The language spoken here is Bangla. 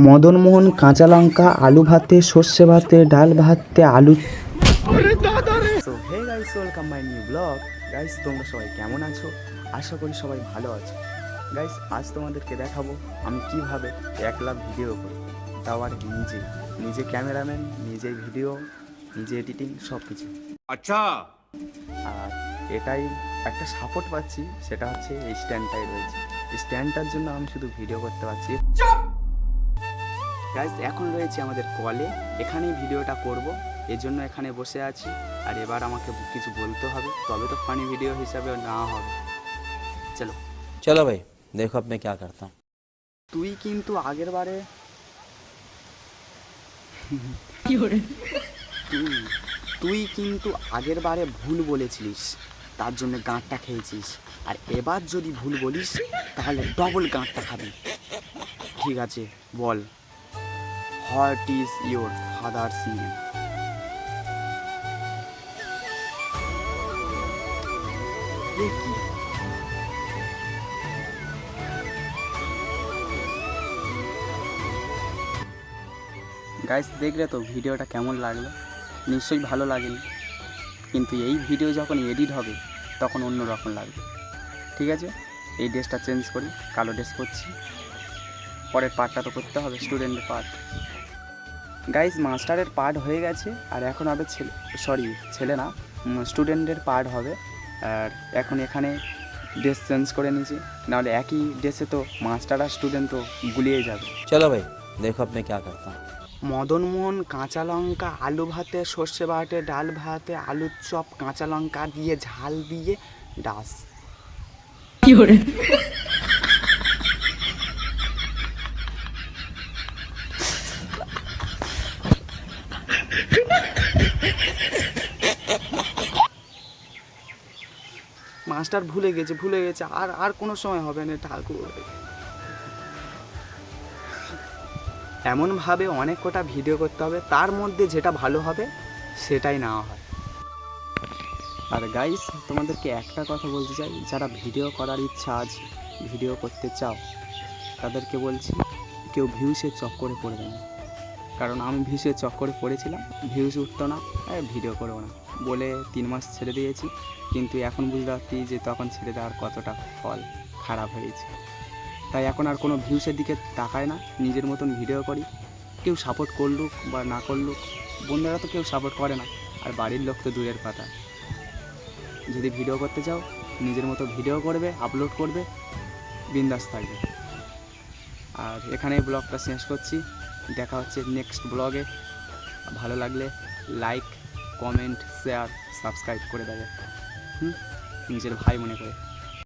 মদনমোহন কাঁচা লঙ্কা আলু ভাতে সর্ষে ভাতে ডাল ভাতে আলু। So hey guys, welcome my new blog. Guys, তোমরা সবাই কেমন আছো? আশা করি সবাই ভালো আছো। গাইস, আজ তোমাদেরকে দেখাবো আমি কিভাবে একলা ভিডিও করি, তাও আর নিজে ক্যামেরাম্যান, নিজে ভিডিও, নিজে এডিটিং সব কিছু। আচ্ছা, আর এটাই একটা সাপোর্ট পাচ্ছি, সেটা হচ্ছে এই স্ট্যান্ডটাই রয়েছে। এই স্ট্যান্ডটার জন্য আমি শুধু ভিডিও করতে পারছি। গাইস, এখন রয়েছে আমাদের কলে, এখানেই ভিডিওটা করব, এর জন্য এখানে বসে আছি। আর এবার আমাকে কিছু বলতে হবে, তবে তো ফানি ভিডিও হিসাবে না হবে। চলো चलो भाई, देखो अब मैं क्या करता हूँ। তুই কিন্তু আগের বারে তুই কিন্তু আগের বারে ভুল বলেছিলিস, তার জন্য গাঁটটা খেয়েছিস। আর এবার যদি ভুল বলিস তাহলে ডবল গাঁটটা খাবি। ঠিক আছে, বল, what is your father's name? কি গাইস, দেখলে তো ভিডিওটা কেমন লাগলো? নিশ্চয়ই ভালো লাগেনি, কিন্তু এই ভিডিও যখন এডিট হবে তখন অন্য রকম লাগবে। ঠিক আছে, এই ড্রেসটা চেঞ্জ করি, কালো ড্রেস করছি। পরের পার্টটা তো করতে হবে, স্টুডেন্টের পার্ট। গাইস, মাস্টারের পার্ট হয়ে গেছে, আর এখন হবে ছেলে না, স্টুডেন্টের পার্ট হবে। আর এখন এখানে ড্রেস চেঞ্জ করে নিয়েছি, নাহলে একই ড্রেসে তো মাস্টার আর স্টুডেন্ট তো গুলিয়ে যাবে। चलो भाई, देखो अब मैं क्या करता हूँ। মদনমোহন কাঁচা লঙ্কা আলু ভাতে সর্ষে ভাতে ডাল ভাতে আলুর চপ কাঁচা লঙ্কা দিয়ে ঝাল দিয়ে ডাস। মাস্টার ভুলে গেছে, আর কোনো সময় হবে না ঠাকুর। এমনভাবে অনেক কটা ভিডিও করতে হবে, তার মধ্যে যেটা ভালো হবে সেটাই নেওয়া হয়। আর গাইস, তোমাদেরকে একটা কথা বলতে চাই, যারা ভিডিও করার ইচ্ছা আছে, ভিডিও করতে চাও, তাদেরকে বলছি কেউ ভিউসের চক্করে পড়বে না। কারণ আমি ভিউসের চক্করে পড়েছিলাম, ভিউস উঠতো না, ভিডিও করবো না বলে 3 মাস ছেড়ে দিয়েছি। কিন্তু এখন বুঝতে পারছি যে তখন ছেড়ে দেওয়ার কতটা ফল খারাপ হয়েছে। তাই এখন আর কোনো ভিউসের দিকে তাকায় না, নিজের মতন ভিডিও করি। কেউ সাপোর্ট করলুক বা না করলুক, বন্ধুরা তো কেউ সাপোর্ট করে না, আর বাড়ির লোক তো দূরের কথা। যদি ভিডিও করতে চাও, নিজের মতো ভিডিও করবে, আপলোড করবে, বিন্দাস থাকবে। আর এখানে ব্লগটা শেষ করছি, দেখা হচ্ছে নেক্সট ব্লগে। ভালো লাগলে লাইক, কমেন্ট, শেয়ার, সাবস্ক্রাইব করে দেবে, নিজের ভাই মনে করে।